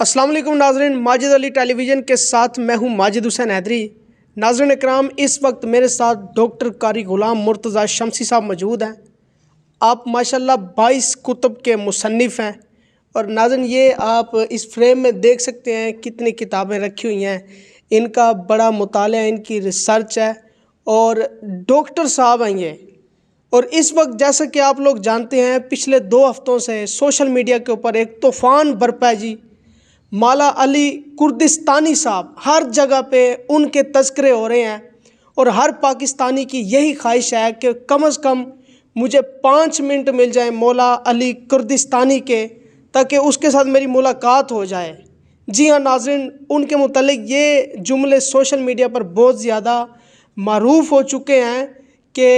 السلام علیکم ناظرین، ماجد علی ٹیلی ویژن کے ساتھ میں ہوں ماجد حسین حیدری۔ ناظرین اکرام، اس وقت میرے ساتھ ڈاکٹر قاری غلام مرتضیٰ شمسی صاحب موجود ہیں۔ آپ ماشاءاللہ 22 کتب کے مصنف ہیں، اور ناظرین یہ آپ اس فریم میں دیکھ سکتے ہیں کتنی کتابیں رکھی ہوئی ہیں۔ ان کا بڑا مطالعہ، ان کی ریسرچ ہے، اور ڈاکٹر صاحب ہیں یہ۔ اور اس وقت جیسا کہ آپ لوگ جانتے ہیں، پچھلے 2 ہفتوں سے سوشل میڈیا کے اوپر ایک طوفان برپا ہے جی۔ مولا علی کردستانی صاحب، ہر جگہ پہ ان کے تذکرے ہو رہے ہیں، اور ہر پاکستانی کی یہی خواہش ہے کہ کم از کم مجھے 5 منٹ مل جائیں مولا علی کردستانی کے، تاکہ اس کے ساتھ میری ملاقات ہو جائے۔ جی ہاں ناظرین، ان کے متعلق یہ جملے سوشل میڈیا پر بہت زیادہ معروف ہو چکے ہیں کہ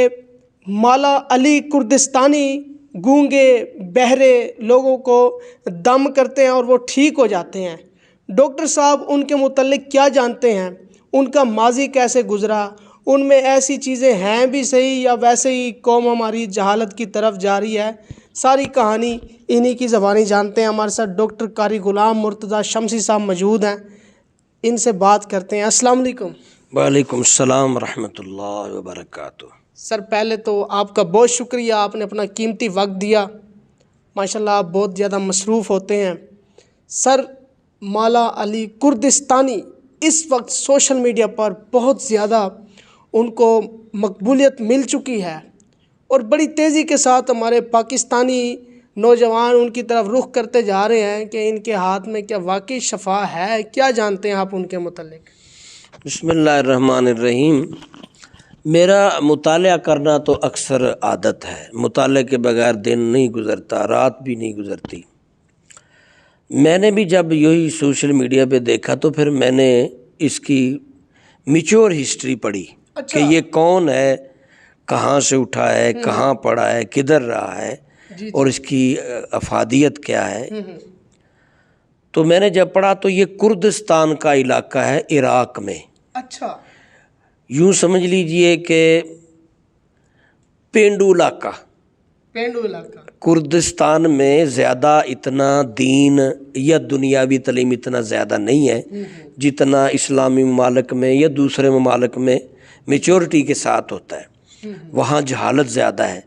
مولا علی کردستانی گونگے بہرے لوگوں کو دم کرتے ہیں اور وہ ٹھیک ہو جاتے ہیں۔ ڈاکٹر صاحب ان کے متعلق کیا جانتے ہیں؟ ان کا ماضی کیسے گزرا؟ ان میں ایسی چیزیں ہیں بھی صحیح یا ویسے ہی قوم ہماری جہالت کی طرف جا رہی ہے؟ ساری کہانی انہی کی زبانی جانتے ہیں۔ ہمارے ساتھ ڈاکٹر قاری غلام مرتضیٰ شمسی صاحب موجود ہیں، ان سے بات کرتے ہیں۔ السلام علیکم۔ وعلیکم السلام ورحمۃ اللہ وبرکاتہ۔ سر پہلے تو آپ کا بہت شکریہ، آپ نے اپنا قیمتی وقت دیا۔ ماشاءاللہ آپ بہت زیادہ مصروف ہوتے ہیں۔ سر، مولا علی کردستانی اس وقت سوشل میڈیا پر بہت زیادہ ان کو مقبولیت مل چکی ہے، اور بڑی تیزی کے ساتھ ہمارے پاکستانی نوجوان ان کی طرف رخ کرتے جا رہے ہیں کہ ان کے ہاتھ میں کیا واقعی شفا ہے؟ کیا جانتے ہیں آپ ان کے متعلق؟ بسم اللہ الرحمن الرحیم۔ میرا مطالعہ کرنا تو اکثر عادت ہے، مطالعے کے بغیر دن نہیں گزرتا، رات بھی نہیں گزرتی۔ میں نے بھی جب یہی سوشل میڈیا پہ دیکھا تو پھر میں نے اس کی میچور ہسٹری پڑھی کہ یہ کون ہے، کہاں سے اٹھا ہے، کہاں پڑھا ہے، کدھر رہا ہے، اور اس کی افادیت کیا ہے۔ تو میں نے جب پڑھا تو یہ کردستان کا علاقہ ہے عراق میں۔ اچھا، یوں سمجھ لیجئے کہ پینڈو علاقہ۔ کردستان میں زیادہ اتنا دین یا دنیاوی تعلیم اتنا زیادہ نہیں ہے جتنا اسلامی ممالک میں یا دوسرے ممالک میں میچورٹی کے ساتھ ہوتا ہے۔ وہاں جہالت زیادہ ہے،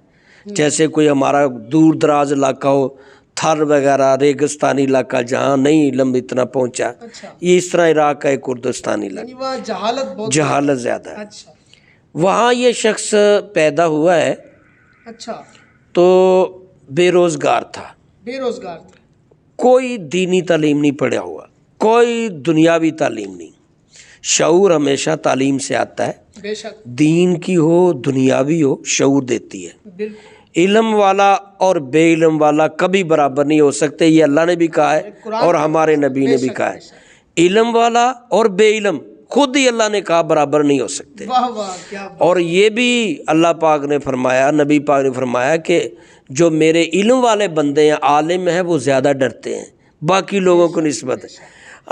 جیسے کوئی ہمارا دور دراز علاقہ ہو، تھر وغیرہ ریگستانی علاقہ جہاں نہیں علم اتنا پہنچا، یہ اس طرح عراق کا ایک کردستانی علاقہ، جہالت زیادہ ہے۔ وہاں یہ شخص پیدا ہوا ہے تو بے روزگار تھا، کوئی دینی تعلیم نہیں پڑھا ہوا، کوئی دنیاوی تعلیم نہیں۔ شعور ہمیشہ تعلیم سے آتا ہے، دین کی ہو دنیاوی ہو، شعور دیتی ہے۔ علم والا اور بے علم والا کبھی برابر نہیں ہو سکتے، یہ اللہ نے بھی کہا ہے اور ہمارے نبی نے بھی کہا ہے۔ علم والا اور بے علم خود ہی اللہ نے کہا برابر نہیں ہو سکتے۔ اور یہ بھی اللہ پاک نے فرمایا، نبی پاک نے فرمایا کہ جو میرے علم والے بندے ہیں، عالم ہیں، وہ زیادہ ڈرتے ہیں باقی لوگوں کو نسبت۔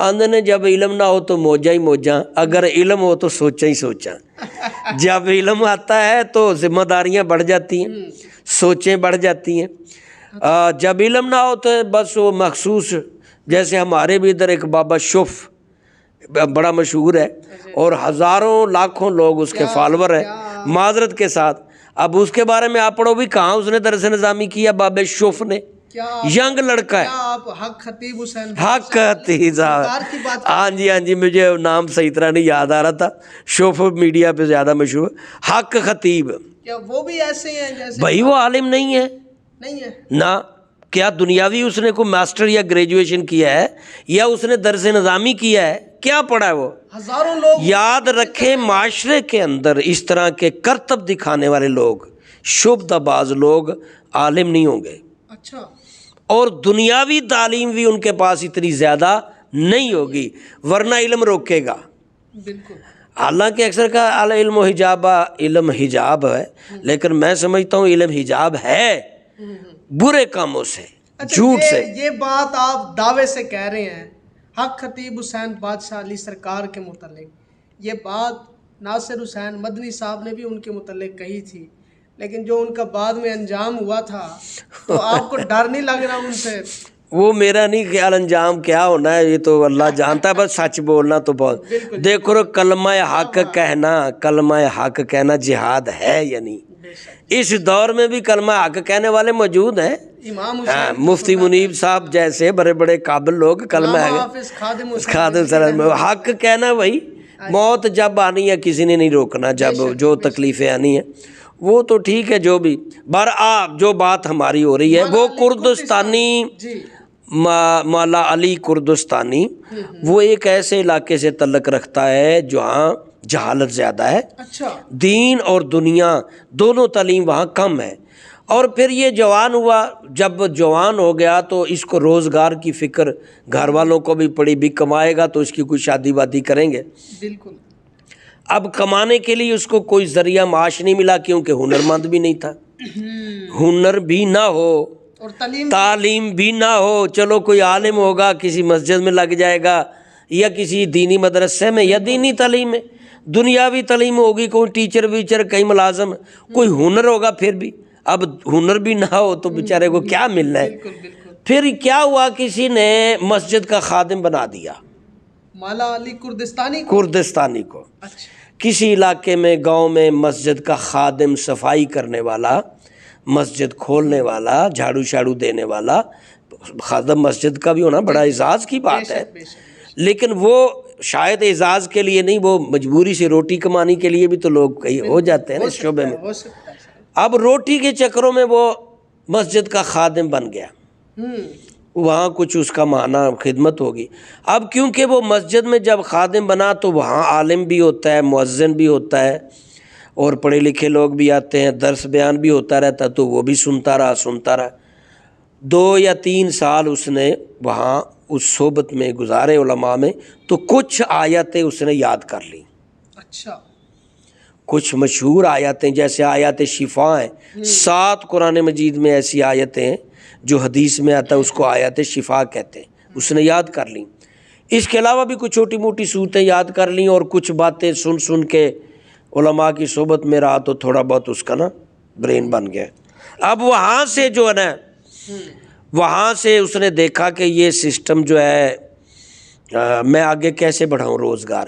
آندھے نے جب علم نہ ہو تو موجہ ہی موجہ، اگر علم ہو تو سوچا ہی سوچا۔ جب علم آتا ہے تو ذمہ داریاں بڑھ جاتی ہیں، سوچیں بڑھ جاتی ہیں۔ جب علم نہ ہو تو بس وہ مخصوص، جیسے ہمارے بھی ادھر ایک بابا شف بڑا مشہور ہے، اور ہزاروں لاکھوں لوگ اس کے فالور ہیں، معذرت کے ساتھ۔ اب اس کے بارے میں آپ پڑھو بھی کہاں اس نے درس نظامی کیا، بابا شف نے، ینگ لڑکا ہے۔ حق خطیب حسین، حق خطیب، ہاں جی، مجھے نام صحیح طرح نہیں یاد آ رہا تھا، شوف میڈیا پہ زیادہ مشہور، حق خطیب۔ کیا وہ بھی ایسے ہیں جیسے؟ بھائی وہ عالم نہیں ہے نا، کیا دنیاوی اس نے کوئی ماسٹر یا گریجویشن کیا ہے، یا اس نے درس نظامی کیا ہے، کیا پڑھا ہے وہ؟ ہزاروں لوگ یاد رکھیں، معاشرے کے اندر اس طرح کے کرتب دکھانے والے لوگ، شبدہ باز لوگ عالم نہیں ہوں گے، اور دنیاوی تعلیم بھی ان کے پاس اتنی زیادہ نہیں ہوگی، ورنہ علم روکے گا۔ حالانکہ اکثر کا علم و حجاب، علم حجاب ہے، لیکن میں سمجھتا ہوں علم حجاب ہے برے کاموں سے، جھوٹ سے۔ یہ بات آپ دعوے سے کہہ رہے ہیں حق خطیب حسین بادشاہ علی سرکار کے متعلق، یہ بات ناصر حسین مدنی صاحب نے بھی ان کے متعلق کہی تھی، لیکن جو ان کا بعد میں انجام ہوا تھا تو آپ کو ڈر نہیں لگ رہا ان سے؟ وہ میرا نہیں خیال انجام کیا ہونا ہے یہ تو اللہ جانتا ہے، بس سچ بولنا تو بہت. دیکھو کلمہ حق کہنا جہاد ہے یا نہیں؟ اس دور میں بھی کلمہ حق کہنے والے موجود ہیں. مفتی منیب صاحب جیسے بڑے بڑے قابل لوگ کلمہ حق کہنا. وہی موت جب آنی ہے کسی نے نہیں روکنا، جب جو تکلیفیں آنی ہیں وہ تو ٹھیک ہے. جو بھی جو بات ہماری ہو رہی ہے وہ کردستانی مولا علی کردستانی وہ ایک ایسے علاقے سے تعلق رکھتا ہے جہاں جہالت زیادہ ہے، دین اور دنیا دونوں تعلیم وہاں کم ہے. اور پھر یہ جوان ہوا، جب جوان ہو گیا تو اس کو روزگار کی فکر گھر والوں کو بھی پڑی، بھی کمائے گا تو اس کی کوئی شادی وادی کریں گے. بالکل. اب کمانے کے لیے اس کو کوئی ذریعہ معاش نہیں ملا کیونکہ ہنرمند بھی نہیں تھا. ہنر بھی نہ ہو اور تعلیم بھی نہ ہو، چلو کوئی عالم ہوگا کسی مسجد میں لگ جائے گا یا کسی دینی مدرسے میں یا دینی تعلیم میں، دنیاوی تعلیم ہوگی، کوئی ٹیچر ویچر کئی ملازم، کوئی ہنر ہوگا. پھر بھی اب ہنر بھی نہ ہو تو بیچارے کو کیا ملنا ہے. پھر کیا ہوا، کسی نے مسجد کا خادم بنا دیا مولا علی کردستانی کو. کسی علاقے میں گاؤں میں مسجد کا خادم، صفائی کرنے والا، مسجد کھولنے والا، جھاڑو شاڑو دینے والا. خادم مسجد کا بھی ہونا بڑا اعزاز کی بات ہے، لیکن وہ شاید اعزاز کے لیے نہیں، وہ مجبوری سے روٹی کمانے کے لیے بھی تو لوگ کہیں ہو جاتے ہیں نا اس شعبے میں. اب روٹی کے چکروں میں وہ مسجد کا خادم بن گیا، وہاں کچھ اس کا معنی خدمت ہوگی. اب کیونکہ وہ مسجد میں جب خادم بنا تو وہاں عالم بھی ہوتا ہے، مؤذن بھی ہوتا ہے اور پڑھے لکھے لوگ بھی آتے ہیں، درس بیان بھی ہوتا رہتا، تو وہ بھی سنتا رہا. 2 یا 3 سال اس نے وہاں اس صحبت میں گزارے علماء میں، تو کچھ آیتیں اس نے یاد کر لی. اچھا. کچھ مشہور آیتیں جیسے آیات شفا ہیں، 7 قرآن مجید میں ایسی آیتیں ہیں جو حدیث میں آتا ہے اس کو آیات شفا کہتے ہیں، اس نے یاد کر لیں. اس کے علاوہ بھی کچھ چھوٹی موٹی صورتیں یاد کر لیں اور کچھ باتیں سن کے علماء کی صحبت میں رہا تو تھوڑا بہت اس کا نا برین بن گیا. اب وہاں سے جو ہے نا، وہاں سے اس نے دیکھا کہ یہ سسٹم جو ہے میں آگے کیسے بڑھاؤں روزگار.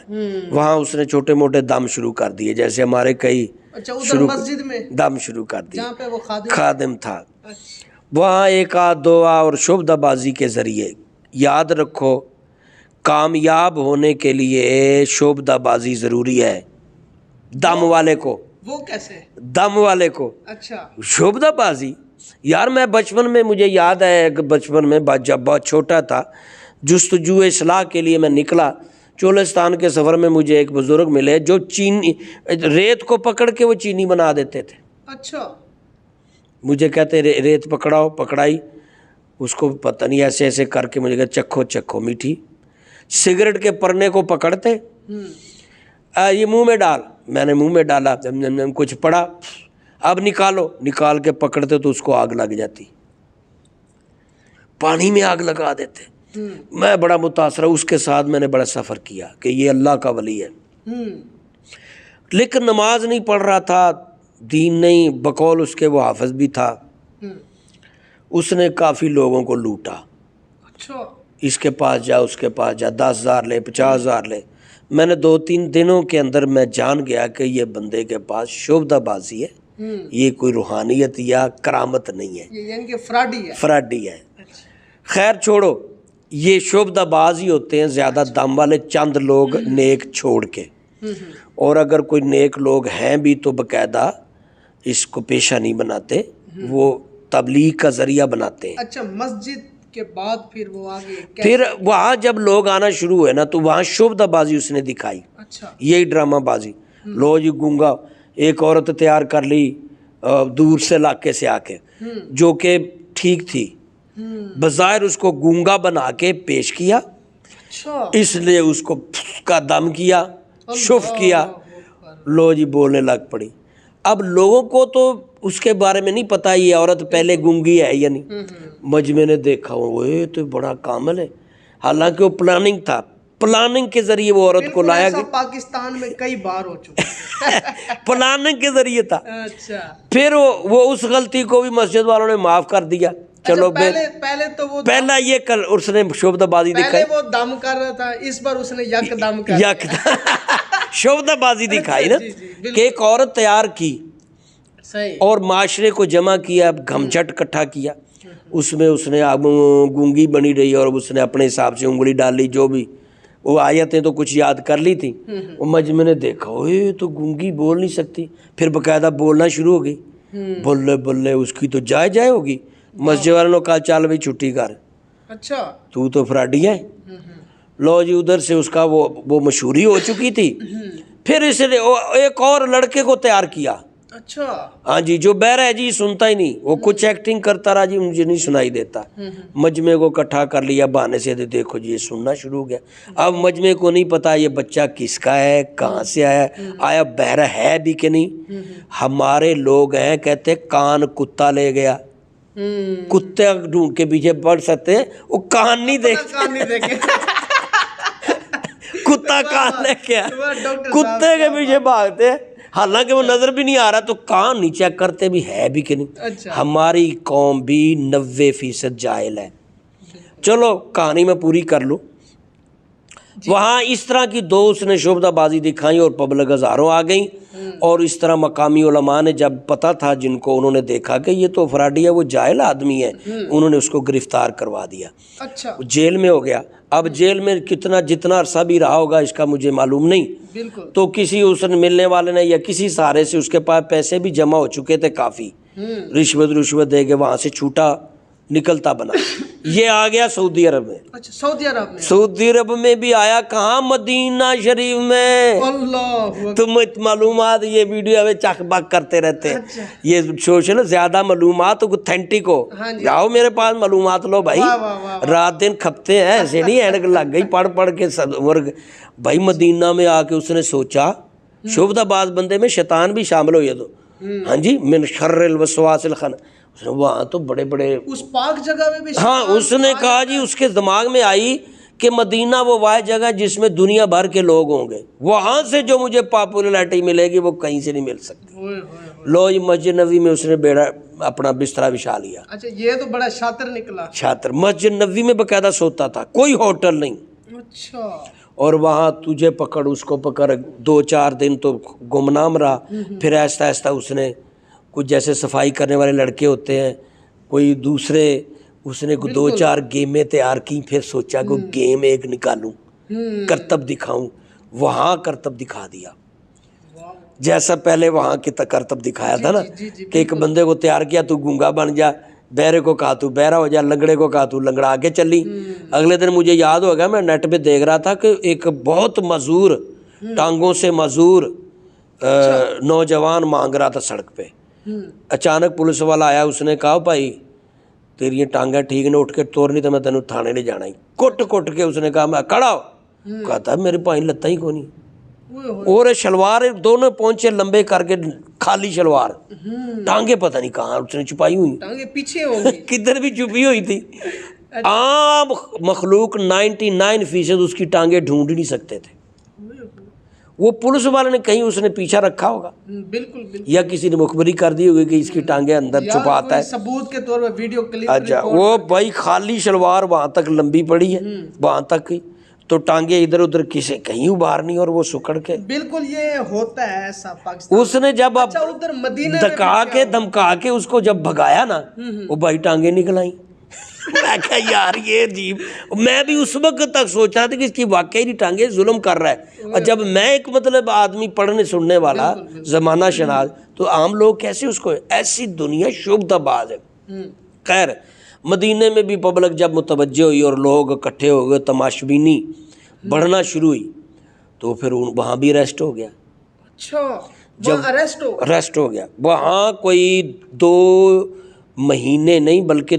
وہاں اس نے چھوٹے موٹے دم شروع کر دیے، جیسے ہمارے کئی مسجد میں دم شروع کر دیے. خادم تھا وہاں، 1 آدھ 2 اور شعبدہ بازی کے ذریعے. یاد رکھو کامیاب ہونے کے لیے شعبدہ بازی ضروری ہے. دم والے کو، وہ کیسے دم والے کو؟ اچھا. شعبدہ بازی یار، میں بچپن میں مجھے یاد ہے، بچپن میں جب بہت چھوٹا تھا، جستجو اصلاح کے لیے میں نکلا. چولستان کے سفر میں مجھے ایک بزرگ ملے جو چینی ریت کو پکڑ کے وہ چینی بنا دیتے تھے. اچھا. مجھے کہتے ریت پکڑاؤ، پکڑائی اس کو، پتہ نہیں ایسے ایسے کر کے مجھے کہا چکھو میٹھی. سگریٹ کے پرنے کو پکڑتے، یہ منہ میں ڈال، میں نے منہ میں ڈالا، کچھ پڑا، اب نکالو، نکال کے پکڑتے تو اس کو آگ لگ جاتی، پانی میں آگ لگا دیتے. میں بڑا متاثر ہوں، اس کے ساتھ میں نے بڑا سفر کیا کہ یہ اللہ کا ولی ہے. لیکن نماز نہیں پڑھ رہا تھا، دین نہیں، بقول اس کے وہ حافظ بھی تھا. اس نے کافی لوگوں کو لوٹا. اچھا. اس کے پاس جا، اس کے پاس جا، 10,000 لے، 50,000 لے. میں نے 2-3 دنوں کے اندر میں جان گیا کہ یہ بندے کے پاس شعبدہ بازی ہے، یہ کوئی روحانیت یا کرامت نہیں ہے، یعنی کہ فراڈی ہے. خیر چھوڑو، یہ شعبدہ بازی ہوتے ہیں زیادہ دم والے، چند لوگ نیک چھوڑ کے، اور اگر کوئی نیک لوگ ہیں بھی تو باقاعدہ اس کو پیشہ نہیں بناتے، وہ تبلیغ کا ذریعہ بناتے ہیں. اچھا. مسجد کے بعد پھر وہ آگے پھر وہاں جب لوگ آنا شروع ہوئے نا تو وہاں شعبدہ بازی اس نے دکھائی. اچھا. یہی ڈرامہ بازی. لو جی گونگا ایک عورت تیار کر لی دور سے علاقے سے آ کے، جو کہ ٹھیک تھی، بظاہر اس کو گونگا بنا کے پیش کیا. اس لیے اس کو کا دم کیا، شف کیا، لو جی بولنے لگ پڑی. اب لوگوں کو تو اس کے بارے میں نہیں پتا یہ عورت پہلے گونگی ہے یا نہیں. مجمع نے دیکھا وہ تو بڑا کامل ہے، حالانکہ وہ پلاننگ تھا، پلاننگ کے ذریعے وہ عورت کو لایا گیا. پاکستان میں کئی بار ہو چکا پلاننگ کے ذریعے تھا. پھر وہ اس غلطی کو بھی مسجد والوں نے معاف کر دیا. چلو پہلے تو وہ پہلا یہ کل اس نے شعبدہ بازی دکھائی، وہ دم کر رہا تھا، اس بار اس نے یک دم کر یک شعبدہ بازی دکھائی نا کہ ایک عورت تیار کی اور معاشرے کو جمع کیا، گھمچٹ اکٹھا کیا، اس میں اس نے گونگی بنی رہی اور اس نے اپنے حساب سے انگلی ڈالی، جو بھی وہ آیتیں تو کچھ یاد کر لی تھی، وہ مجمع نے دیکھا یہ تو گونگی بول نہیں سکتی، پھر باقاعدہ بولنا شروع ہو گئی، بولے بولے اس کی تو جائے ہوگی، مسجد والوں نے کہا چل بھائی چھٹی کر، اچھا تو فراڈی ہے، لو جی ادھر سے اس کا وہ مشہوری ہو چکی تھی، پھر اس نے ایک اور لڑکے کو تیار کیا، اچھا ہاں جی، جو بہرا ہے جی سنتا ہی نہیں، وہ کچھ ایکٹنگ کرتا رہا جی، مجھے نہیں سنائی دیتا، مجمع کو اکٹھا کر لیا بہانے سے، دیکھو جی یہ سننا شروع ہو گیا، اب مجمع کو نہیں پتا یہ بچہ کس کا ہے، کہاں سے آیا بہرا ہے بھی کہ نہیں، ہمارے لوگ ہیں کہتے کان کتا لے گیا، کتے ڈھونڈ کے پیچھے پڑ سکتے ہیں، وہ کان نہیں دیکھتے، کتا کان لے گیا، کتے کے پیچھے بھاگتے ہیں، حالانکہ وہ نظر بھی نہیں آ رہا، تو کان نہیں چیک کرتے بھی ہے بھی کہ نہیں۔ ہماری قوم بھی 90% جاہل ہے۔ چلو کہانی میں پوری کر لوں، وہاں اس طرح کی دو اس نے شعبدہ بازی دکھائی اور پبلک ہزاروں آ گئیں، اور اس طرح مقامی علماء نے جب پتہ تھا جن کو، انہوں نے دیکھا کہ یہ تو فراڈی ہے، وہ جاہل آدمی ہے، انہوں نے اس کو گرفتار کروا دیا، جیل میں ہو گیا۔ اب جیل میں جتنا عرصہ بھی رہا ہوگا اس کا مجھے معلوم نہیں، تو کسی اس نے ملنے والے نے یا کسی سہارے سے اس کے پاس پیسے بھی جمع ہو چکے تھے کافی، رشوت دے کے وہاں سے چھوٹا نکلتا بنا، یہ آ گیا سعودی عرب میں۔ سعودی عرب میں بھی آیا کہاں؟ مدینہ شریف میں۔ تم معلومات یہ ویڈیو میں چک بک کرتے رہتے ہیں، یہ سوشل زیادہ معلومات اوتھینٹک ہو، جاؤ میرے پاس معلومات لو بھائی، رات دن کھپتے ہیں ایسے نہیں، اینک لگ گئی پڑھ کے بھائی۔ مدینہ میں آ کے اس نے سوچا، شعبدہ باز بندے میں شیطان بھی شامل ہو، یہ تو ہاں جی، من شر الوسواس الخناس، وہاں تو بڑے اس پاک جگہ میں بھی، ہاں اس نے کہا جی، اس کے دماغ میں آئی کہ مدینہ وہ واحد جگہ جس میں دنیا بھر کے لوگ ہوں گے، وہاں سے جو مجھے پاپولیرٹی ملے گی وہ کہیں سے نہیں مل سکتی۔ لو جی مسجد نبوی میں اس نے بیڑا اپنا بسترا بچھا لیا۔ اچھا یہ تو بڑا شاطر نکلا، شاطر۔ مسجد نبوی میں باقاعدہ سوتا تھا، کوئی ہوٹل نہیں۔ اچھا، اور وہاں تجھے پکڑ اس کو پکڑ، 2-4 دن تو گمنام رہا، پھر آہستہ آہستہ اس نے کچھ جیسے صفائی کرنے والے لڑکے ہوتے ہیں، کوئی دوسرے، اس نے 2-4 گیمیں تیار کی، پھر سوچا کہ گیم ایک نکالوں، کرتب دکھاؤں، وہاں کرتب دکھا دیا، جیسا پہلے وہاں کی کرتب دکھایا تھا نا، کہ ایک بندے کو تیار کیا تو گونگا بن جا، بہرے کو کہا تو بہرا ہو جا، لنگڑے کو کہا تو لنگڑا آگے چلی۔ اگلے دن مجھے یاد ہو گیا، میں نیٹ پہ دیکھ رہا تھا کہ ایک بہت معذور، ٹانگوں سے معذور نوجوان مانگ رہا تھا سڑک پہ، اچانک پولیس والا آیا، اس نے کہا بھائی تیری ٹانگیں ٹھیک نہیں، اٹھ کے توڑ نہیں تو میں تینوں تھانے لے جانا ہی، کٹ کے اس نے کہا میں کھڑا ہو، کہتا میرے پائی لتاں ہی کو نہیں، اور شلوار دونوں پونچے لمبے کر کے خالی شلوار، ٹانگیں پتہ نہیں کہاں اس نے چھپائی ہوئی، ٹانگیں پیچھے کدھر بھی چھپی ہوئی تھی۔ عام مخلوق 99% اس کی ٹانگیں ڈھونڈ نہیں سکتے تھے، وہ پولیس والے نے کہیں اس نے پیچھا رکھا ہوگا، بالکل، یا کسی نے مخبری کر دی ہوگی کہ اس کی ٹانگیں اندر چھپاتا ہے، ثبوت کے طور پر ویڈیو کلپ۔ اچھا، وہ بھائی خالی شلوار وہاں تک لمبی پڑی ہے، وہاں تک ہی، تو ٹانگیں ادھر ادھر کسی کہیں ابھار نہیں، اور وہ سکڑ کے، بالکل یہ ہوتا ہے ایسا پاکستان۔ اس نے جب دمکا کے اس کو جب بھگایا نا، وہ بھائی ٹانگیں نکل آئیں۔ میں کہا یار یہ عجیب، میں بھی اس وقت تک سوچ رہا تھا کہ اس کی واقعی نہیں ٹانگیں ظلم کر رہا ہے، اور جب میں ایک مطلب آدمی پڑھنے سننے والا، زمانہ شناس، تو عام لوگ کیسے اس کو، ایسی دنیا شعبدہ باز ہے۔ خیر، مدینے میں بھی پبلک جب متوجہ ہوئی اور لوگ اکٹھے ہو گئے، تماشبینی بڑھنا شروع ہوئی، تو پھر وہاں بھی اریسٹ ہو گیا۔ اچھا، جب اریسٹ ہو گیا وہاں، کوئی 2 مہینے نہیں بلکہ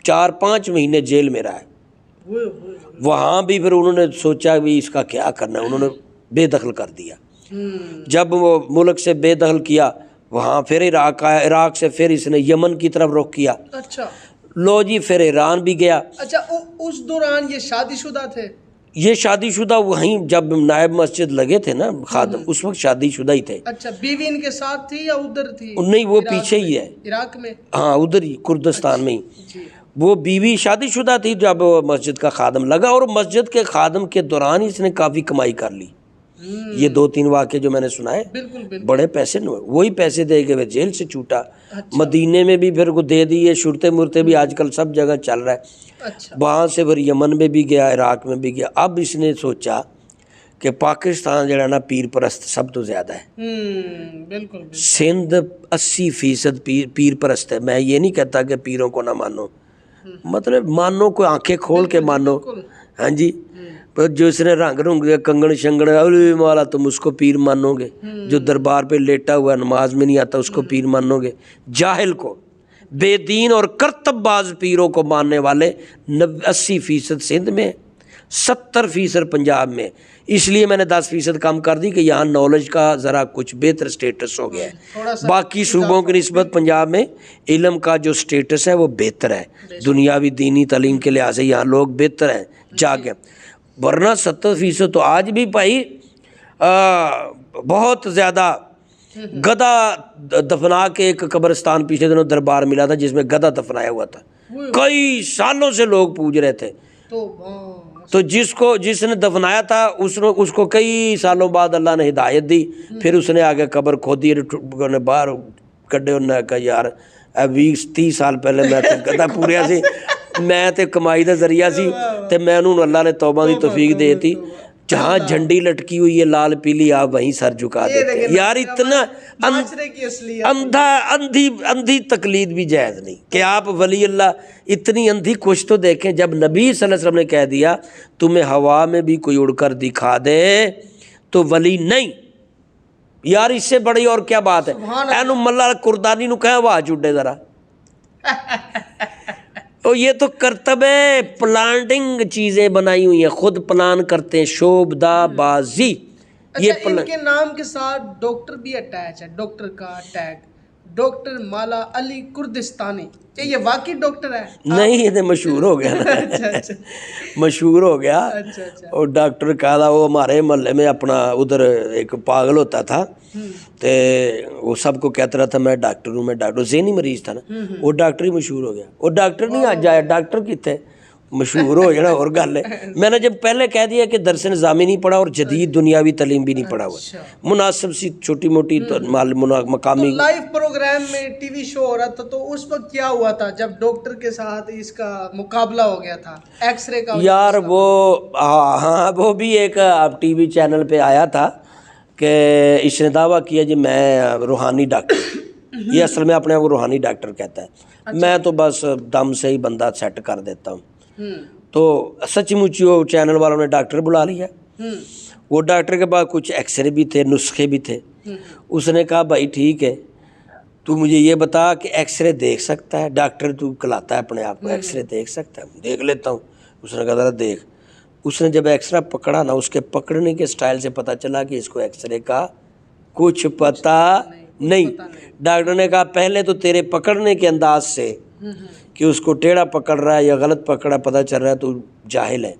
4-5 مہینے جیل میں رہا ہے۔ وہاں بھی پھر انہوں نے سوچا بھی اس کا کیا کرنا ہے، انہوں نے بے دخل کر دیا۔ جب وہ ملک سے بے دخل کیا، وہاں پھر عراق آیا، عراق سے پھر اس نے یمن کی طرف رخ کیا۔ اچھا، لو جی پھر ایران بھی گیا۔ اچھا، اس دوران یہ شادی شدہ تھے؟ یہ شادی شدہ وہیں جب نائب مسجد لگے تھے نا خادم، اس وقت شادی شدہ ہی تھے۔ اچھا، بیوی ان کے ساتھ تھی یا ادھر تھی؟ نہیں، وہ پیچھے ہی ہے، عراق میں، ہاں ادھر ہی کردستان میں ہی۔ وہ بیوی شادی شدہ تھی جب مسجد کا خادم لگا، اور مسجد کے خادم کے دوران اس نے کافی کمائی کر لی. یہ 2-3 واقعے جو میں نے سنائے، بڑے پیسے وہی پیسے دے کے وہ جیل سے چھوٹا. مدینے میں بھی پھر کو دے دیے، شرطے مرتے بھی آج کل سب جگہ چل رہا ہے. وہاں سے پھر یمن میں بھی گیا، عراق میں بھی گیا. اب اس نے سوچا کہ پاکستان جو ہے نا پیر پرست سب تو زیادہ ہے. سندھ 80% پیر پرست ہے. میں یہ نہیں کہتا کہ پیروں کو نہ مانو، مطلب مانو، کوئی آنکھیں کھول کے مانو. ہاں جی، جو اس نے رنگ رنگ کنگن شنگن والا تم اس کو پیر مانو گے، جو دربار پہ لیٹا ہوا نماز میں نہیں آتا اس کو پیر مانو گے. جاہل کو، بے دین اور کرتب باز پیروں کو ماننے والے 80% سندھ میں، 70% پنجاب میں. اس لیے میں نے 10% کم کر دی کہ یہاں نالج کا ذرا کچھ بہتر سٹیٹس ہو گیا ہے. باقی صوبوں کی نسبت پنجاب میں علم کا جو سٹیٹس ہے وہ بہتر ہے، دنیاوی دینی تعلیم کے لحاظ سے یہاں لوگ بہتر ہیں جاگے. ورنہ 70% تو آج بھی بھائی بہت زیادہ. گدھا دفنا کے ایک قبرستان پچھلے دنوں دربار ملا تھا جس میں گدھا دفنایا ہوا تھا، کئی سالوں سے لوگ پوج رہے تھے. تو جس نے دفنایا تھا اس کو کئی سالوں بعد اللہ نے ہدایت دی، پھر اس نے آگے قبر کھودی، باہر کڈے. انہوں نے کہا یار 20-30 سال پہلے میں گدھا پوریا سی، میں تے کمائی دا ذریعہ سی تے میں انہوں اللہ نے توبہ دی توفیق دے تھی. جہاں جھنڈی لٹکی ہوئی ہے لال پیلی آپ وہیں سر جھکا دیتے. یار اتنا اندھی تقلید بھی جائز نہیں کہ آپ ولی اللہ. اتنی اندھی کچھ تو دیکھیں، جب نبی صلی اللہ علیہ وسلم نے کہہ دیا تمہیں ہوا میں بھی کوئی اڑ کر دکھا دے تو ولی نہیں. یار اس سے بڑی اور کیا بات ہے. اینو ملا کردانی نو کہا واہ چڈے ذرا. تو یہ تو کرتب ہے، پلانٹنگ چیزیں بنائی ہوئی ہیں، خود پلان کرتے ہیں، شوبدہ بازی. یہ ان کے نام کے ساتھ ڈاکٹر بھی اٹیچ ہے، ڈاکٹر کا ٹیگ، ڈاکٹر مالا علی کردستانی. یہ واقعی ڈاکٹر ہے؟ نہیں، یہ تو مشہور ہو گیا نا. مشہور ہو گیا. اور ڈاکٹر کا تھا وہ ہمارے محلے میں اپنا ادھر ایک پاگل ہوتا تھا، تے وہ سب کو کہتا رہا تھا میں ڈاکٹر ہوں، میں ڈاکٹر. ذہنی مریض تھا نا، وہ ڈاکٹر ہی مشہور ہو گیا. وہ ڈاکٹر نہیں آ جائے، ڈاکٹر کتنے مشہور ہو جانا اور گل ہے. میں نے جب پہلے کہہ دیا کہ درس نظامی نہیں پڑھا اور جدید دنیاوی تعلیم بھی نہیں پڑھا ہوا، مناسب سی چھوٹی موٹی مقامی لائیو پروگرام میں ٹی وی شو ہو رہا تھا، تو اس وقت کیا ہوا تھا جب ڈاکٹر کے ساتھ اس کا مقابلہ ہو گیا تھا ایکس رے کا؟ یار وہ ہاں وہ بھی ایک ٹی وی چینل پہ آیا تھا کہ اس نے دعویٰ کیا جی میں روحانی ڈاکٹر. یہ اصل میں اپنے آپ کو روحانی ڈاکٹر کہتا ہے. میں تو بس دم سے ہی بندہ سیٹ کر دیتا ہوں. تو سچ مچ وہ چینل والوں نے ڈاکٹر بلا لیا. وہ ڈاکٹر کے بعد کچھ ایکس رے بھی تھے، نسخے بھی تھے. اس نے کہا بھائی ٹھیک ہے تو مجھے یہ بتا کہ ایکس رے دیکھ سکتا ہے؟ ڈاکٹر تو کلاتا ہے اپنے آپ کو، ایکس رے دیکھ سکتا ہے؟ دیکھ لیتا ہوں. اس نے کہا ذرا دیکھ. اس نے جب ایکس رے پکڑا نا، اس کے پکڑنے کے سٹائل سے پتہ چلا کہ اس کو ایکس رے کا کچھ پتہ نہیں. ڈاکٹر نے کہا پہلے تو تیرے پکڑنے کے انداز سے کہ اس کو ٹیڑھا پکڑ رہا ہے یا غلط پکڑا پتہ چل رہا ہے تو جاہل ہے.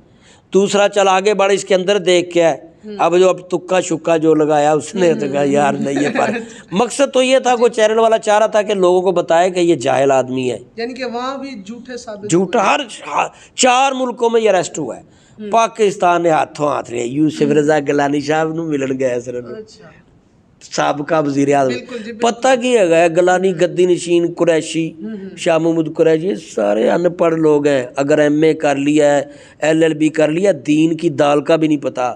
دوسرا چل آگے بڑھ، اس کے اندر دیکھ کیا ہے. اب تکا شکا جو لگایا اس نے تو کہا یار نہیں ہے. پر مقصد تو یہ تھا، کوئی چینل والا چاہ رہا تھا کہ لوگوں کو بتائے کہ یہ جاہل آدمی ہے. یعنی کہ وہاں بھی جھوٹا ہر 4 ملکوں میں یہ اریسٹ ہوا ہے. پاکستان نے ہاتھوں ہاتھ لیا. یوسف رضا گیلانی صاحب نو ملن گیا سر، سابقہ وزیر اعظم. پتہ کی ہے گیلانی گدی نشین قریشی، شاہ محمود قریشی سارے ان پڑھ لوگ ہیں. اگر ایم اے کر لیا ہے، LLB کر لیا، دین کی دال کا بھی نہیں پتہ.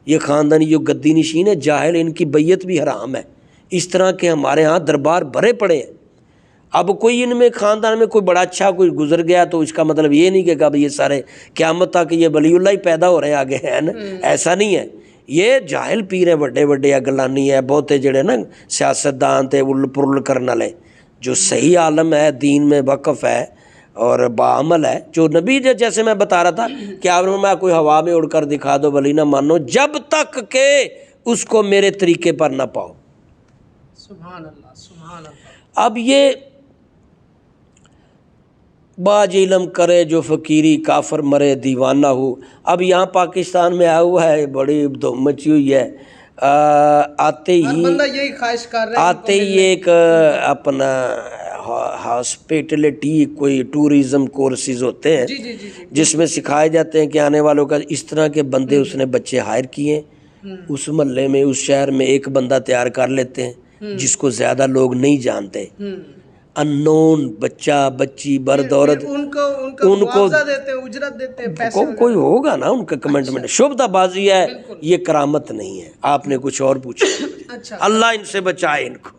یہ خاندانی جو گدی نشین ہے جاہل، ان کی بیعت بھی حرام ہے. اس طرح کے ہمارے ہاں دربار بھرے پڑے ہیں. اب کوئی ان میں خاندان میں کوئی بڑا اچھا کوئی گزر گیا تو اس کا مطلب یہ نہیں کہ اب یہ سارے قیامت تک یہ ولی اللہ ہی پیدا ہو رہے ہیں آگے ہیں نا. ایسا نہیں ہے. یہ جاہل پیر ہیں بڑے بڑے گلانی ہے بہتے جڑے نا سیاستدان تے ال پرل کرنے والے. جو صحیح عالم ہے، دین میں وقف ہے اور باعمل ہے، جو نبی جیسے میں بتا رہا تھا کہ آپ نے میں کوئی ہوا میں اڑ کر دکھا دو ولی نہ مانو جب تک کہ اس کو میرے طریقے پر نہ پاؤ. سبحان اللہ سبحان اللہ. اب یہ باج علم کرے جو فقیری، کافر مرے دیوانہ ہو. اب یہاں پاکستان میں آیا ہوا ہے، بڑی دھوم مچی ہوئی ہے. آتے ہی بندہ یہی خواہش کر رہا ہے، آتے ہی ایک اپنا ہاسپٹلٹی کوئی ٹورزم کورسز ہوتے ہیں جس میں سکھائے جاتے ہیں کہ آنے والوں کا اس طرح کے بندے اس نے بچے ہائر کیے ہیں، اس محلے میں اس شہر میں ایک بندہ تیار کر لیتے ہیں جس کو زیادہ لوگ نہیں جانتے، ان نون بچہ بچی برد عورت، ان کو اجرت دیتے ہیں، پیسے کوئی ہوگا نا ان کا کمنٹمنٹ. شبدہ بازی ہے یہ، کرامت نہیں ہے. آپ نے کچھ اور پوچھا، اللہ ان سے بچائے، ان کو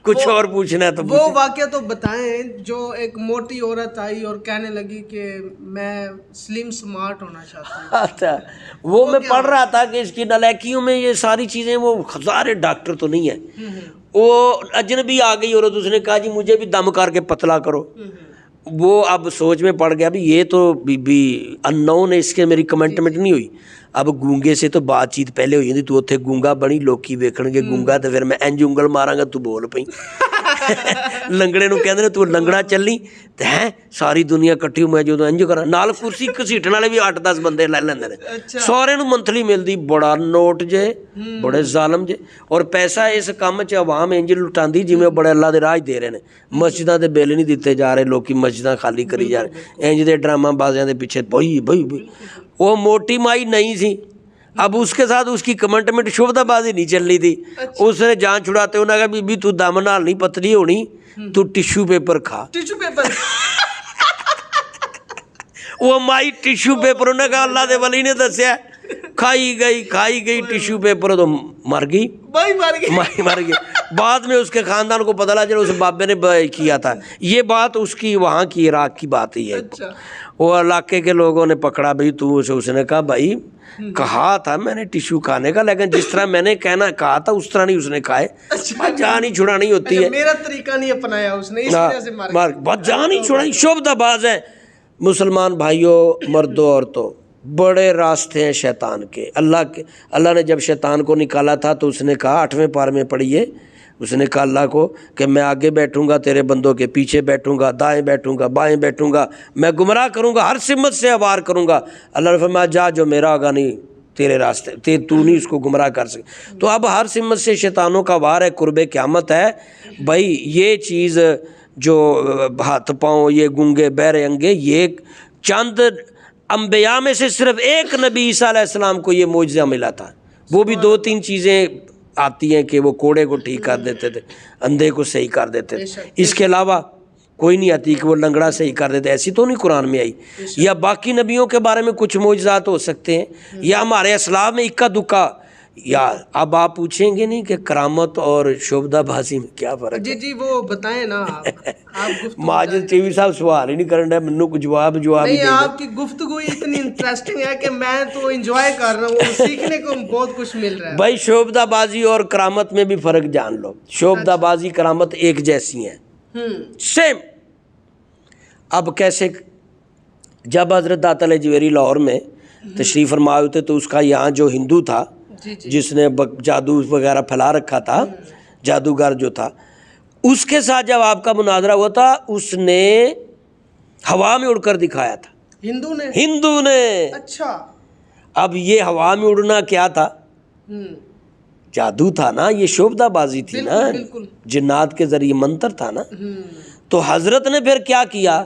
کچھ اور پوچھنا ہے تو وہ واقعہ تو بتائیں جو ایک موٹی عورت آئی اور کہنے لگی کہ میں سلیم سمارٹ ہونا چاہتی ہوں. وہ میں پڑھ رہا تھا کہ اس کی نالائکیوں میں یہ ساری چیزیں، وہ ہزارے ڈاکٹر تو نہیں ہے، وہ اجنبی آ گئی عورت، اس نے کہا جی مجھے بھی دم کر کے پتلا کرو. وہ اب سوچ میں پڑ گیا بھی یہ تو بی ان نون ہے، اس کے میری کمنٹمنٹ نہیں ہوئی. اب گونگے سے تو بات چیت پہلے ہوئی تھی، تو اتنے گونگا بنی لوکی ویکھن گے گونگا، تو پھر میں انج انگل ماراں گا تو بول پئی. لنگڑے نو کہندے نے تو لنگڑا چلی تے ہیں ساری دنیا کٹھی میں جو انج کراں، نال کرسی گھسیٹن والے بھی 8-10 بندے لے لیندے نے. سارے نو منتھلی ملدی، بڑا نوٹ جے، بڑے ظالم جے، اور پیسہ اس کام چ عوام انج لٹاندی جویں بڑے اللہ دے راہ دے رہے نے. مسجداں دے بل نہیں دتے جا رہے، لوکی مسجداں خالی کری جا رہے انج دے ڈرامہ بازیاں دے پیچھے بھئی. وہ موٹی مائی نہیں سی، اب اس کے ساتھ اس کی کمنٹمنٹ شبدہ بازی نہیں چل رہی تھی. اس نے جان چھڑاتے انہوں نے کہا بی بی تو دم نال نہیں پتلی ہونی، تو ٹیشو پیپر کھا. ٹیشو پیپر وہ مائی ٹیشو پیپر، انہوں نے کہا اللہ دے ولی نے دسیا، کھائی گئی ٹیشو پیپر تو مر گئی، مائی مر گئی. بعد میں اس کے خاندان کو پتہ لگا اس بابے نے کیا تھا. یہ بات اس کی وہاں کی عراق کی بات ہی ہے. وہ علاقے کے لوگوں نے پکڑا بھائی تو اس نے کہا بھائی کہا تھا میں نے ٹیشو کھانے کا، لیکن جس طرح میں نے کہا تھا اس طرح نہیں اس نے کھائے. جان ہی چھڑانی ہوتی ہے، میرا طریقہ نہیں اپنایا اس نے، اس وجہ سے مار بہت جان ہی چھڑائی. شبدہ باز ہے. مسلمان بھائیوں، مردوں، عورتوں، بڑے راستے ہیں شیطان کے. اللہ نے جب شیطان کو نکالا تھا تو اس نے کہا 8ویں پارے میں پڑھیے، اس نے کہا اللہ کو کہ میں آگے بیٹھوں گا تیرے بندوں کے پیچھے بیٹھوں گا، دائیں بیٹھوں گا بائیں بیٹھوں گا، میں گمراہ کروں گا، ہر سمت سے وار کروں گا. اللہ نے فرمایا جا جو میرا ہوگا نہیں تیرے راستے، تو نہیں اس کو گمراہ کر سکے. تو اب ہر سمت سے شیطانوں کا وار ہے، قرب قیامت ہے. بھائی یہ چیز جو ہاتھ پاؤں، یہ گونگے بہرے انگے، یہ چند انبیاء میں سے صرف ایک نبی عیسیٰ علیہ السلام کو یہ معجزہ ملا تھا. وہ بھی 2-3 چیزیں آتی ہیں کہ وہ کوڑے کو ٹھیک کر دیتے تھے، اندھے کو صحیح کر دیتے تھے. اس کے علاوہ کوئی نہیں آتی کہ وہ لنگڑا صحیح کر دیتے، ایسی تو نہیں قرآن میں آئی. یا باقی نبیوں کے بارے میں کچھ معجزات ہو سکتے ہیں، یا ہمارے اسلاف میں اکا دکا. یا اب آپ پوچھیں گے نہیں کہ کرامت اور شبدہ بازی میں کیا فرق ہے؟ جی وہ بتائیں نا. ماجد ٹی وی صاحب سوال ہی نہیں کرنا، منو کو جواب ہی نہیں. آپ کی گفتگو اتنی انٹرسٹنگ ہے کہ میں تو انجوائے کر رہا ہوں، سیکھنے کو بہت کچھ مل رہا ہے. بھائی شبدہ بازی اور کرامت میں بھی فرق جان لو. شبدہ بازی کرامت ایک جیسی ہیں، سیم. اب کیسے؟ جب حضرت داتا لجویری لاہور میں تشریف فرما ہوئے تھے تو اس کا یہاں جو ہندو تھا جس نے جادو وغیرہ پھیلا رکھا تھا، جادوگر جو تھا، اس کے ساتھ جب آپ کا مناظرہ ہوا تھا اس نے ہوا میں اڑ کر دکھایا تھا. ہندو نے. اچھا. اب یہ ہوا میں اڑنا کیا تھا؟ جادو تھا نا، یہ شبدہ بازی تھی نا، جنات کے ذریعے منتر تھا نا. تو حضرت نے پھر کیا کیا؟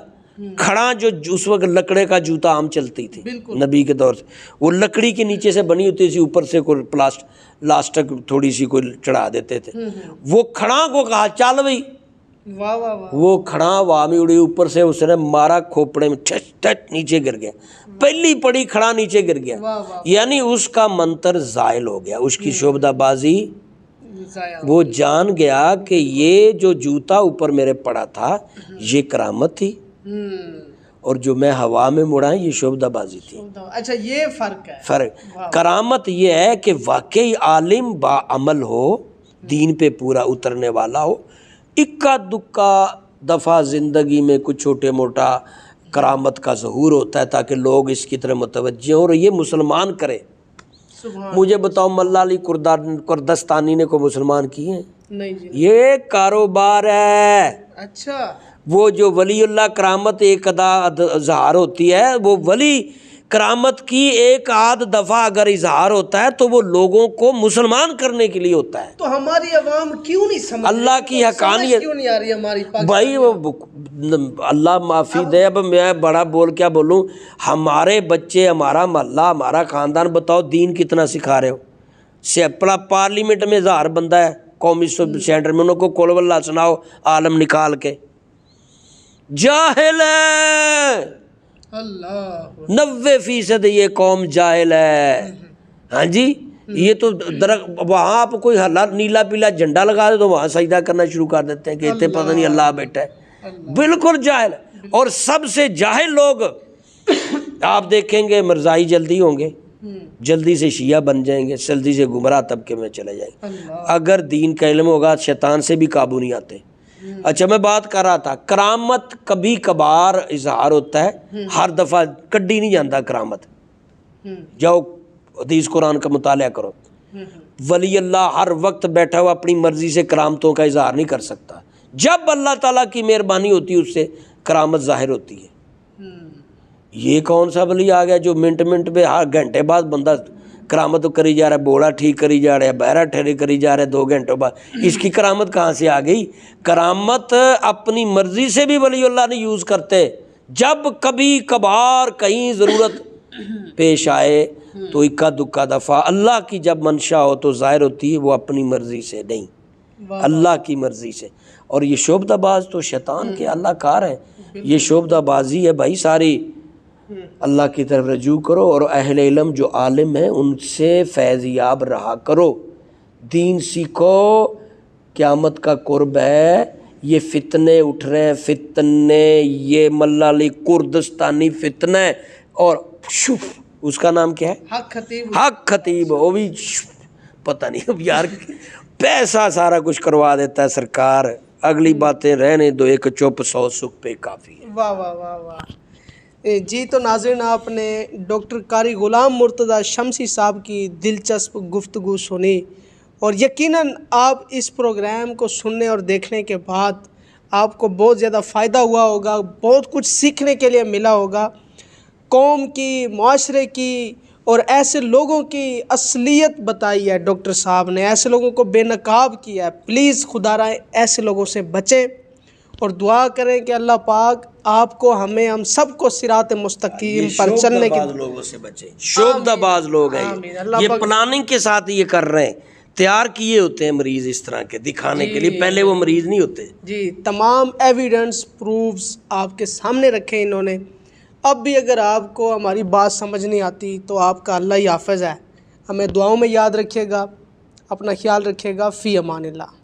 کھڑا جو اس وقت لکڑے کا جوتا عام چلتی تھی نبی کے دور سے، وہ لکڑی کے نیچے سے بنی ہوتی تھی، اوپر سے کوئی پلاسٹک تھوڑی سی کوئی چڑھا دیتے تھے. وہ کھڑا کو کہا چل بھائی، وہ کھڑا ہوا میں اڑی، اوپر سے اس نے مارا کھوپڑے میں، ٹھچ ٹھچ نیچے گر گیا. پہلی پڑی کھڑا نیچے گر گیا، یعنی اس کا منتر زائل ہو گیا، اس کی شبدہ بازی. وہ جان گیا کہ یہ جو جوتا اوپر میرے پڑا تھا یہ کرامت تھی، اور جو میں ہوا میں مڑا یہ شبدہ بازی تھی. اچھا یہ فرق ہے. فرق. کرامت یہ ہے کہ واقعی عالم با عمل ہو، دین پہ پورا اترنے والا ہو. اکا دکا دفعہ زندگی میں کچھ چھوٹے موٹا کرامت کا ظہور ہوتا ہے تاکہ لوگ اس کی طرح متوجہ ہوں اور یہ مسلمان کرے. مجھے بتاؤ ملا علی کردستانی نے کو مسلمان کیے ہیں؟ نہیں. یہ کاروبار ہے. اچھا. وہ جو ولی اللہ کرامت ایک ادا اظہار ہوتی ہے، وہ ولی کرامت کی ایک آدھ دفعہ اگر اظہار ہوتا ہے تو وہ لوگوں کو مسلمان کرنے کے لیے ہوتا ہے. تو ہماری عوام کیوں نہیں سمجھ اللہ کی حقانیت کیوں نہیں آ رہی ہماری بھائی، وہ اللہ معافی دے، اب میں بڑا بول کیا بولوں. ہمارے بچے، ہمارا محلہ، ہمارا خاندان، بتاؤ دین کتنا سکھا رہے ہو. سیپلا پارلیمنٹ میں ہزار بندہ ہے، قومی سینٹر میں، انہوں کو قل ہو اللہ سناؤ عالم نکال کے. جاہل ہے، اللہ 90% یہ قوم جاہل ہے. ہاں جی، یہ تو وہاں آپ کوئی ہلا نیلا پیلا جھنڈا لگا دے تو وہاں سجدہ کرنا شروع کر دیتے ہیں کہ اتنے پتہ نہیں اللہ بیٹھا ہے. بالکل جاہل. اور سب سے جاہل لوگ آپ دیکھیں گے مرزائی جلدی ہوں گے، جلدی سے شیعہ بن جائیں گے، جلدی سے گمراہ طبقے میں چلے جائیں گے. اگر دین کا علم ہوگا شیطان سے بھی قابو نہیں آتے. اچھا، میں بات کر رہا تھا کرامت کبھی کبھار اظہار ہوتا ہے، ہر دفعہ کڈی نہیں جاتا کرامت. جاؤ حدیث قرآن کا مطالعہ کرو. ولی اللہ ہر وقت بیٹھا ہوا اپنی مرضی سے کرامتوں کا اظہار نہیں کر سکتا. جب اللہ تعالیٰ کی مہربانی ہوتی ہے اس سے کرامت ظاہر ہوتی ہے. یہ کون سا ولی آ گیا جو منٹ منٹ پہ ہر گھنٹے بعد بندہ کرامت کری جا رہا ہے، بوڑھا ٹھیک کری جا رہا ہے، بہرا ٹھہری کری جا رہا ہے 2 گھنٹوں بعد. اس کی کرامت کہاں سے آ گئی؟ کرامت اپنی مرضی سے بھی ولی اللہ نہیں یوز کرتے. جب کبھی کبھار کہیں ضرورت پیش آئے تو اکا دکا دفعہ اللہ کی جب منشا ہو تو ظاہر ہوتی ہے، وہ اپنی مرضی سے نہیں، اللہ کی مرضی سے. اور یہ شعبدہ باز تو شیطان کے اللہ کار ہیں. یہ شعبدہ بازی ہے بھائی ساری. اللہ کی طرف رجوع کرو اور اہل علم جو عالم ہیں ان سے فیض یاب رہا کرو. دین سیکھو، قیامت کا قرب ہے. یہ فتنے اٹھ رہے ہیں، فتنے، یہ ملالی کردستانی فتنہ ہے. اور اس کا نام کیا ہے؟ حق خطیب. وہ بھی پتہ نہیں اب یار، پیسہ سارا کچھ کروا دیتا ہے سرکار. اگلی باتیں رہنے دو، ایک چپ 100 سکھ پہ کافی ہے. واہ واہ واہ واہ. جی تو ناظرین، آپ نے ڈاکٹر قاری غلام مرتضیٰ شمسی صاحب کی دلچسپ گفتگو سنی، اور یقیناً آپ اس پروگرام کو سننے اور دیکھنے کے بعد آپ کو بہت زیادہ فائدہ ہوا ہوگا، بہت کچھ سیکھنے کے لیے ملا ہوگا. قوم کی، معاشرے کی اور ایسے لوگوں کی اصلیت بتائی ہے ڈاکٹر صاحب نے، ایسے لوگوں کو بے نقاب کیا ہے. پلیز خدا رائے ایسے لوگوں سے بچیں اور دعا کریں کہ اللہ پاک آپ کو، ہمیں، ہم سب کو صراط مستقیم پر چلنے کی. لوگوں سے بچیں. شعبدہ باز لوگ ہیں، یہ پلاننگ کے ساتھ یہ کر رہے ہیں. تیار کیے ہوتے ہیں مریض اس طرح کے دکھانے کے لیے، پہلے وہ مریض نہیں ہوتے. جی، تمام ایویڈنس، پروفز آپ کے سامنے رکھے انہوں نے. اب بھی اگر آپ کو ہماری بات سمجھ نہیں آتی تو آپ کا اللہ ہی حافظ ہے. ہمیں دعاؤں میں یاد رکھیے گا. اپنا خیال رکھیے گا. فی امان اللہ.